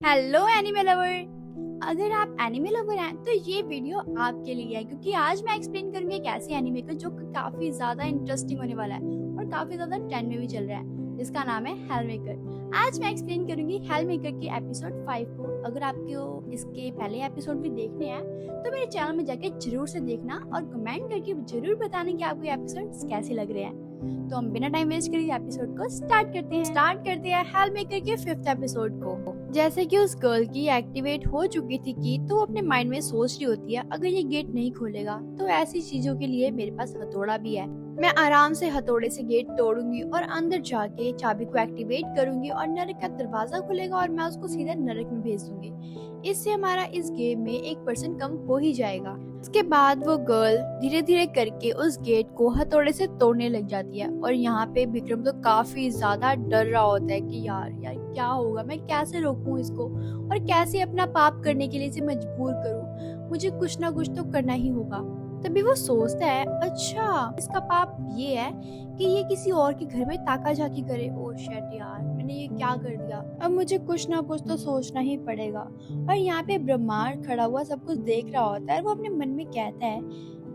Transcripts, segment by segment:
Hello anime lover. अगर आप anime lover हैं तो ये वीडियो आपके लिए है, क्योंकि आज मैं एक्सप्लेन करूंगी एक ऐसे एनिमे को जो काफी ज्यादा इंटरेस्टिंग होने वाला है और काफी ज्यादा ट्रेंड में भी चल रहा है, जिसका नाम है हेलमेकर। आज मैं एक्सप्लेन करूंगी हेलमेकर की एपिसोड 5 को। अगर आपको इसके पहले एपिसोड भी देखने हैं तो मेरे चैनल में जाके जरूर से देखना और कमेंट करके जरूर बताना कि आपको एपिसोड कैसे लग रहे हैं। तो हम बिना टाइम वेस्ट करे एपिसोड को स्टार्ट करते हैं हेलमेकर के 5th एपिसोड को। जैसे कि उस गर्ल की एक्टिवेट हो चुकी थी कि तो अपने माइंड में सोच रही होती है, अगर ये गेट नहीं खोलेगा तो ऐसी चीजों के लिए मेरे पास हथौड़ा भी है। मैं आराम से हथौड़े से गेट तोड़ूंगी और अंदर जाके चाबी को एक्टिवेट करूंगी और नरक का दरवाजा खुलेगा और मैं उसको सीधा नरक में भेज दूंगी। इससे हमारा इस गेम में 1% कम हो ही जाएगा। उसके बाद वो गर्ल धीरे धीरे करके उस गेट को हथौड़े से तोड़ने लग जाती है और यहाँ पे विक्रम तो काफी ज्यादा डर रहा होता है कि यार क्या होगा, मैं कैसे रोकूं इसको और कैसे अपना पाप करने के लिए इसे मजबूर करूं। मुझे कुछ ना कुछ तो करना ही होगा। तभी वो सोचता है, अच्छा इसका पाप ये है कि ये किसी और के घर में ताका झाकी करे। ओह शिट यार, मैंने ये क्या कर दिया। अब मुझे कुछ ना कुछ तो सोचना ही पड़ेगा। और यहाँ पे ब्रह्मांड खड़ा हुआ सब कुछ देख रहा होता है और वो अपने मन में कहता है,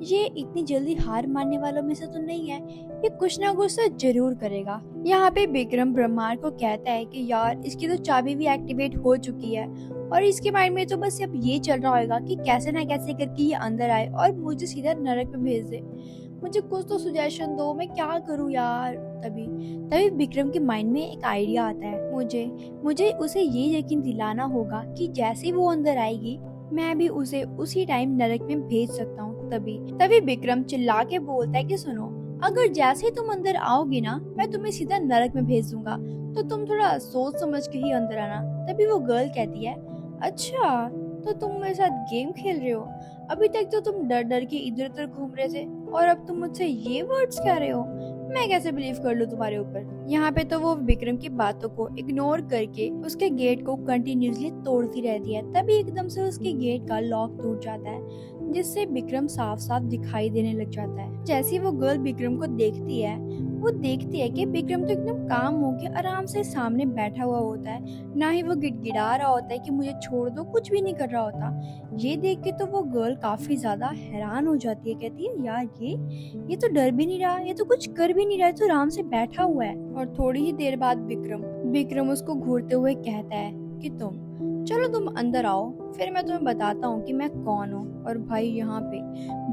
ये इतनी जल्दी हार मानने वालों में से तो नहीं है, ये कुछ ना कुछ तो जरूर करेगा। यहाँ पे विक्रम ब्रह्मांड को कहता है कि यार इसकी तो चाबी भी एक्टिवेट हो चुकी है और इसके माइंड में तो बस अब ये चल रहा होगा कि कैसे ना कैसे करके ये अंदर आए और मुझे सीधा नरक में भेज दे। मुझे कुछ तो सुजेशन दो, मैं क्या करूँ यार। तभी विक्रम के माइंड में एक आइडिया आता है। मुझे उसे ये यकीन दिलाना होगा कि जैसे ही वो अंदर आएगी मैं भी उसे उसी टाइम नरक में भेज सकता हूँ। तभी विक्रम चिल्ला के बोलता है कि सुनो, अगर जैसे ही तुम अंदर आओगे ना मैं तुम्हें सीधा नरक में भेज दूंगा, तो तुम थोड़ा सोच समझ के ही अंदर आना। तभी वो गर्ल कहती है, अच्छा तो तुम मेरे साथ गेम खेल रहे हो, अभी तक तो तुम डर डर के इधर उधर घूम रहे थे और अब तुम मुझसे ये वर्ड्स कह रहे हो, मैं कैसे बिलीव कर लूं तुम्हारे ऊपर। यहाँ पे तो वो विक्रम की बातों को इग्नोर करके उसके गेट को कंटिन्यूसली तोड़ती रहती है। तभी एकदम से उसके गेट का लॉक टूट जाता है, जिससे विक्रम साफ साफ दिखाई देने लग जाता है। जैसे ही वो गर्ल विक्रम को देखती है, वो देखती है कि विक्रम तो एकदम काम होके आराम से सामने बैठा हुआ होता है, ना ही वो गिड़गिड़ा रहा होता है कि मुझे छोड़ दो, कुछ भी नहीं कर रहा होता। ये देख के तो वो गर्ल काफी ज्यादा हैरान हो जाती है, कहती है यार ये तो डर भी नहीं रहा, ये तो कुछ कर भी नहीं रहा है, तो आराम से बैठा हुआ है। और थोड़ी ही देर बाद विक्रम उसको घूरते हुए कहता है कि चलो तुम अंदर आओ, फिर मैं तुम्हें बताता हूँ कि मैं कौन हूँ। और भाई यहाँ पे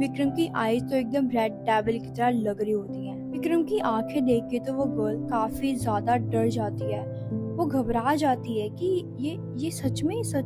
विक्रम की आईज तो एकदम रेड डेविल की तरह लग रही होती हैं। विक्रम की आंखें देख के तो वो गर्ल काफी ज्यादा डर जाती है, वो घबरा जाती है कि ये सच में ऐसा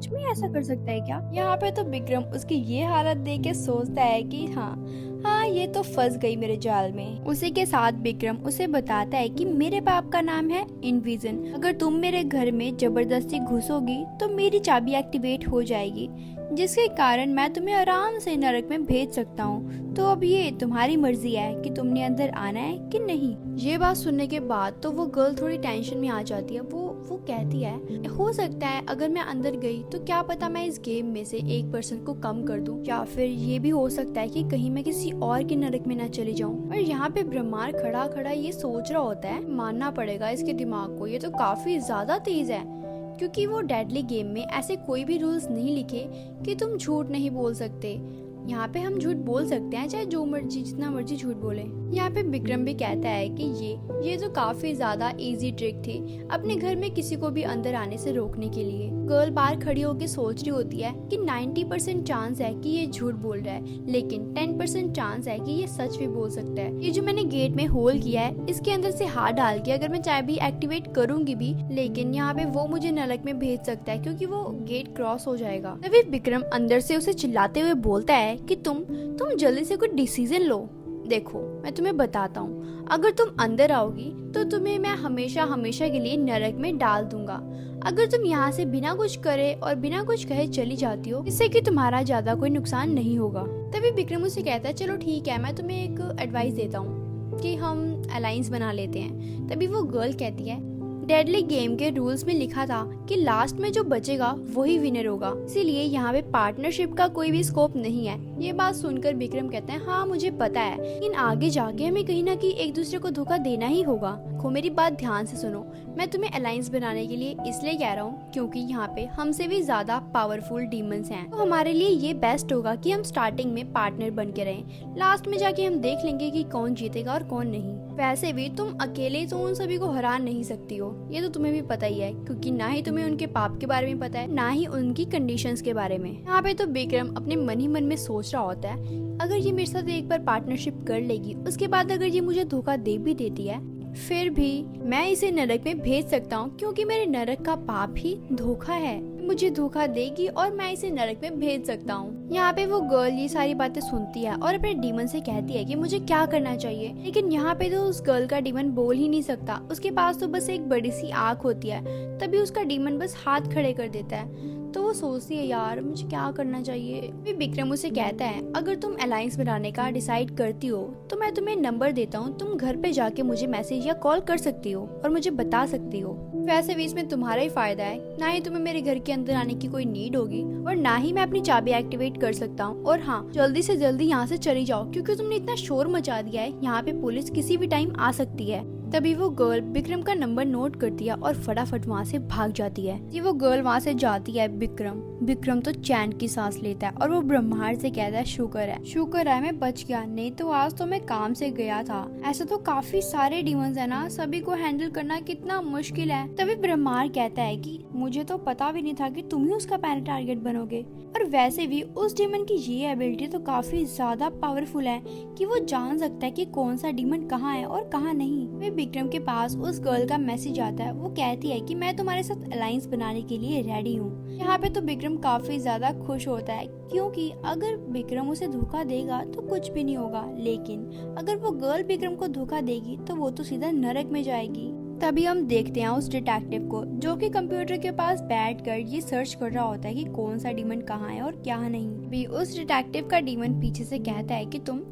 कर सकता है क्या। यहाँ पे तो विक्रम उसकी ये हालत देख के सोचता है कि हाँ ये तो फंस गई मेरे जाल में। उसी के साथ विक्रम उसे बताता है कि मेरे बाप का नाम है इनविजन, अगर तुम मेरे घर में जबरदस्ती घुसोगी तो मेरी चाबी एक्टिवेट हो जाएगी, जिसके कारण मैं तुम्हें आराम से नरक में भेज सकता हूँ। तो अब ये तुम्हारी मर्जी है कि तुमने अंदर आना है कि नहीं। ये बात सुनने के बाद तो वो गर्ल थोड़ी टेंशन में आ जाती है। वो कहती है, हो सकता है अगर मैं अंदर गई तो क्या पता मैं इस गेम में से 1% को कम कर दूं, या फिर ये भी हो सकता है कि कहीं मैं किसी और के नरक में ना चली जाऊं। और यहाँ पे ब्रह्मांड खड़ा ये सोच रहा होता है, मानना पड़ेगा इसके दिमाग को, ये तो काफी ज्यादा तेज है, क्योंकि वो डेडली गेम में ऐसे कोई भी रूल्स नहीं लिखे कि तुम झूठ नहीं बोल सकते। यहाँ पे हम झूठ बोल सकते हैं, चाहे जो मर्जी जितना मर्जी झूठ बोले। यहाँ पे विक्रम भी कहता है कि ये तो काफी ज्यादा इजी ट्रिक थी अपने घर में किसी को भी अंदर आने से रोकने के लिए। गर्ल बाहर खड़ी होकर सोच रही होती है कि 90% चांस है कि ये झूठ बोल रहा है, लेकिन 10% चांस है कि ये सच भी बोल सकता है। ये जो मैंने गेट में होल किया है, इसके अंदर से हाथ डाल के अगर मैं चाबी एक्टिवेट करूंगी भी, लेकिन यहाँ पे वो मुझे नरक में भेज सकता है क्योंकि वो गेट क्रॉस हो जाएगा। तभी विक्रम अंदर से उसे चिल्लाते हुए बोलता है कि तुम जल्दी से कुछ डिसीजन लो। देखो मैं तुम्हें बताता हूँ, अगर तुम अंदर आओगी तो तुम्हें मैं हमेशा के लिए नरक में डाल दूंगा। अगर तुम यहाँ से बिना कुछ करे और बिना कुछ कहे चली जाती हो, इससे कि तुम्हारा ज्यादा कोई नुकसान नहीं होगा। तभी विक्रम उसे कहता है, चलो ठीक है, मैं तुम्हें एक एडवाइस देता हूँ कि हम अलायंस बना लेते हैं। तभी वो गर्ल कहती है, डेडली गेम के रूल्स में लिखा था कि लास्ट में जो बचेगा वही विनर होगा, इसीलिए यहाँ पे पार्टनरशिप का कोई भी स्कोप नहीं है। ये बात सुनकर विक्रम कहते हैं, हाँ मुझे पता है, लेकिन आगे जाके हमें कहीं ना कहीं एक दूसरे को धोखा देना ही होगा। देखो मेरी बात ध्यान से सुनो, मैं तुम्हें अलायंस बनाने के लिए इसलिए कह रहा हूँ क्योंकि यहाँ पे हमसे भी ज्यादा पावरफुल डीमंस हैं। तो हमारे लिए ये बेस्ट होगा कि हम स्टार्टिंग में पार्टनर बन के रहें, लास्ट में जाके हम देख लेंगे कि कौन जीतेगा और कौन नहीं। वैसे भी तुम अकेले तो उन सभी को हरा नहीं सकती हो, ये तो तुम्हें भी पता ही है, क्योंकि ना ही तुम्हें उनके पाप के बारे में पता है ना ही उनकी कंडीशंस के बारे में। यहाँ पे तो विक्रम अपने मन ही मन में सोच रहा होता है, अगर ये मेरे साथ एक बार पार्टनरशिप कर लेगी, उसके बाद अगर ये मुझे धोखा दे भी देती है, फिर भी मैं इसे नरक में भेज सकता हूँ, क्योंकि मेरे नरक का पाप ही धोखा है। मुझे धोखा देगी और मैं इसे नरक में भेज सकता हूँ। यहाँ पे वो गर्ल ये सारी बातें सुनती है और अपने डीमन से कहती है कि मुझे क्या करना चाहिए, लेकिन यहाँ पे तो उस गर्ल का डीमन बोल ही नहीं सकता, उसके पास तो बस एक बड़ी सी आँख होती है। तभी उसका डीमन बस हाथ खड़े कर देता है। तो वो सोचती है यार मुझे क्या करना चाहिए। फिर विक्रम उसे कहता है अगर तुम अलायंस बनाने का डिसाइड करती हो तो मैं तुम्हें नंबर देता हूँ, तुम घर पे जाके मुझे मैसेज या कॉल कर सकती हो और मुझे बता सकती हो। वैसे भी इसमें तुम्हारा ही फायदा है, ना ही तुम्हें मेरे घर के अंदर आने की कोई नीड होगी और ना ही मैं अपनी चाबी एक्टिवेट कर सकता हूँ। और हाँ, जल्दी से जल्दी यहाँ से चली जाओ, क्योंकि तुमने इतना शोर मचा दिया है, यहाँ पे पुलिस किसी भी टाइम आ सकती है। तभी वो गर्ल विक्रम का नंबर नोट करती है और फटाफट वहाँ से भाग जाती है। ये वो गर्ल वहाँ से जाती है, विक्रम तो चैन की सांस लेता है और वो ब्रह्मांड से कहता है शुक्र है मैं बच गया, नहीं तो आज तो मैं काम से गया था। ऐसा तो काफी सारे डीमंस है ना, सभी को हैंडल करना कितना मुश्किल है। तभी ब्रह्मांड कहता है कि मुझे तो पता भी नहीं था कि तुम ही उसका पहला टारगेट बनोगे, और वैसे भी उस डीमन की ये एबिलिटी तो काफी ज्यादा पावरफुल है कि वो जान सकता है कि कौन सा डीमन कहाँ है और कहाँ नहीं। फिर विक्रम के पास उस गर्ल का मैसेज आता है, वो कहती है कि मैं तुम्हारे साथ अलायंस बनाने के लिए रेडी हूँ। यहाँ पे तो विक्रम काफी ज्यादा खुश होता है, क्योंकि अगर विक्रम उसे धोखा देगा तो कुछ भी नहीं होगा, लेकिन अगर वो गर्ल विक्रम को धोखा देगी तो वो तो सीधा नरक में जाएगी। तभी हम देखते हैं उस डिटेक्टिव को, जो कि कंप्यूटर के पास बैठकर ये सर्च कर रहा होता है कि कौन सा डीमन कहाँ है और क्या नहीं। भी उस डिटेक्टिव का डीमन पीछे से कहता है कि तुम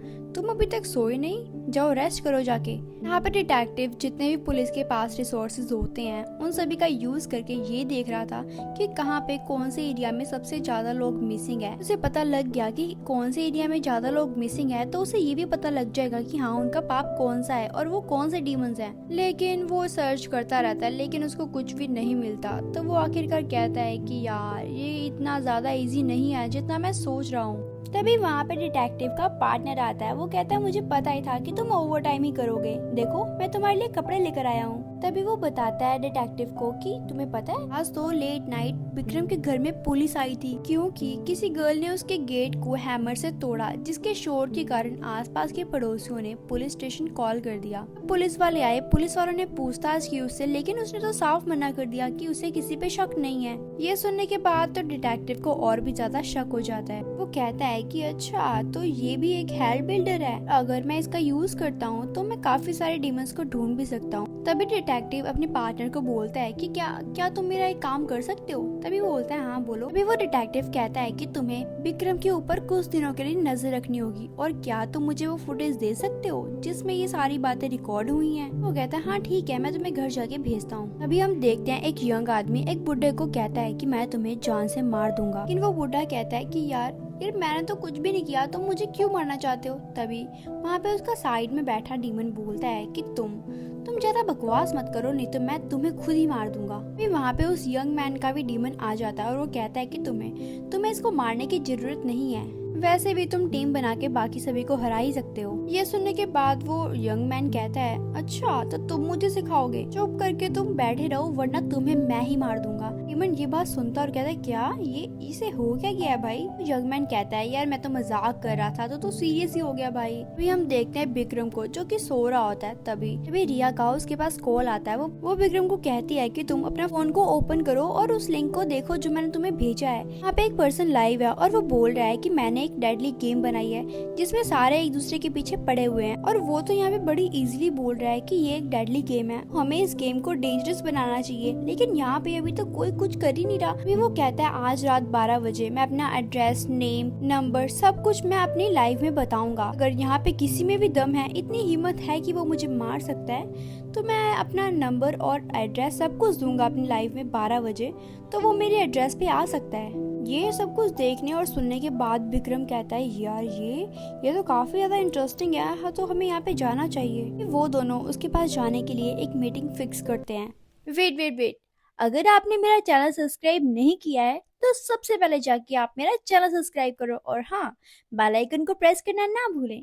अभी तक सोए नहीं, जाओ रेस्ट करो जाके। यहाँ पर डिटेक्टिव जितने भी पुलिस के पास रिसोर्सेज होते हैं उन सभी का यूज करके ये देख रहा था कि कहाँ पे कौन से एरिया में सबसे ज्यादा लोग मिसिंग है। उसे पता लग गया कि कौन से एरिया में ज्यादा लोग मिसिंग है, तो उसे ये भी पता लग जाएगा कि हाँ उनका पाप कौन सा है और वो कौन से डीमंस हैं। लेकिन वो सर्च करता रहता है, लेकिन उसको कुछ भी नहीं मिलता। तो वो आखिरकार कहता है कि यार ये इतना ज्यादा इजी नहीं है जितना मैं सोच रहा हूँ। तभी वहाँ पे डिटेक्टिव का पार्टनर आता है, वो कहता है मुझे पता ही था कि तुम ओवर टाइम ही करोगे, देखो मैं तुम्हारे लिए कपड़े लेकर आया हूँ। तभी वो बताता है डिटेक्टिव को कि तुम्हें पता है आज तो लेट नाइट विक्रम के घर में पुलिस आई थी, क्योंकि किसी गर्ल ने उसके गेट को हैमर से तोड़ा, जिसके शोर के कारण आसपास के पड़ोसियों ने पुलिस स्टेशन कॉल कर दिया। पुलिस वाले आए, पुलिस वालों ने पूछताछ की उससे, लेकिन उसने तो साफ मना कर दिया कि उसे किसी पे शक नहीं है। ये सुनने के बाद तो डिटेक्टिव को और भी ज्यादा शक हो जाता है। वो कहता है कि अच्छा तो ये भी एक हेल बिल्डर है, अगर मैं इसका यूज करता हूँ तो मैं काफी सारे डीमंस को ढूंढ भी सकता हूँ। तभी डिटेक्टिव अपने पार्टनर को बोलता है कि क्या तुम मेरा एक काम कर सकते हो। तभी वो बोलता है हाँ बोलो। तभी वो डिटेक्टिव कहता है कि तुम्हें विक्रम के ऊपर कुछ दिनों के लिए नजर रखनी होगी, और क्या तुम मुझे वो फुटेज दे सकते हो जिसमें ये सारी बातें रिकॉर्ड हुई हैं। वो कहता है हाँ ठीक है, मैं तुम्हें घर जाके भेजता हूँ। अभी हम देखते हैं एक यंग आदमी एक बुड्ढे को कहता है कि मैं तुम्हें जान से मार दूंगा, लेकिन वो बुड्ढा कहता है कि यार मैंने तो कुछ भी नहीं किया, तुम मुझे क्यों मारना चाहते हो। तभी वहाँ पे उसका साइड में बैठा डीमन बोलता है कि तुम ज्यादा बकवास मत करो, नहीं तो मैं तुम्हें खुद ही मार दूंगा। फिर वहाँ पे उस यंग मैन का भी डीमन आ जाता है और वो कहता है कि तुम्हें इसको मारने की जरूरत नहीं है, वैसे भी तुम टीम बना के बाकी सभी को हरा ही सकते हो। ये सुनने के बाद वो यंग मैन कहता है अच्छा तो तुम मुझे सिखाओगे, चुप करके तुम बैठे रहो वरना तुम्हें मैं ही मार दूंगा। डीमन ये बात सुनता और कहता है क्या ये इसे हो क्या गया है भाई। यंग मैन कहता है यार मैं तो मजाक कर रहा था, तो सीरियस ही हो गया भाई। अभी हम देखते हैं विक्रम को जो कि सो रहा होता है। तभी रिया का उसके पास कॉल आता है। वो विक्रम को कहती है कि तुम अपना फोन को ओपन करो और उस लिंक को देखो जो मैंने तुम्हें भेजा है। यहाँ पे एक पर्सन लाइव है और वो बोल रहा है कि मैंने एक डेडली गेम बनाई है जिसमें सारे एक दूसरे के पीछे पड़े हुए हैं, और वो तो यहाँ पे बड़ी इजीली बोल रहा है कि ये एक डेडली गेम है, हमें इस गेम को डेंजरस बनाना चाहिए, लेकिन यहाँ पे अभी तो कोई कुछ कर ही नहीं रहा। अभी वो कहता है आज रात 12 बजे मैं अपना एड्रेस, नेम, नंबर सब कुछ मैं अपनी लाइव में बताऊंगा। अगर यहाँ पे किसी में भी दम है, इतनी हिम्मत है कि वो मुझे मार सकता है, तो मैं अपना नंबर और एड्रेस सब कुछ दूंगा अपनी लाइव में 12 बजे, तो वो मेरे एड्रेस पे आ सकता है। ये सब कुछ देखने और सुनने के बाद विक्रम कहता है यार ये तो काफी ज्यादा इंटरेस्टिंग है, हाँ तो हमें यहाँ पे जाना चाहिए। वो दोनों उसके पास जाने के लिए एक मीटिंग फिक्स करते हैं। वेट, अगर आपने मेरा चैनल सब्सक्राइब नहीं किया है तो सबसे पहले जाके आप मेरा चैनल सब्सक्राइब करो और हाँ, बेल आइकन को प्रेस करना ना भूलें।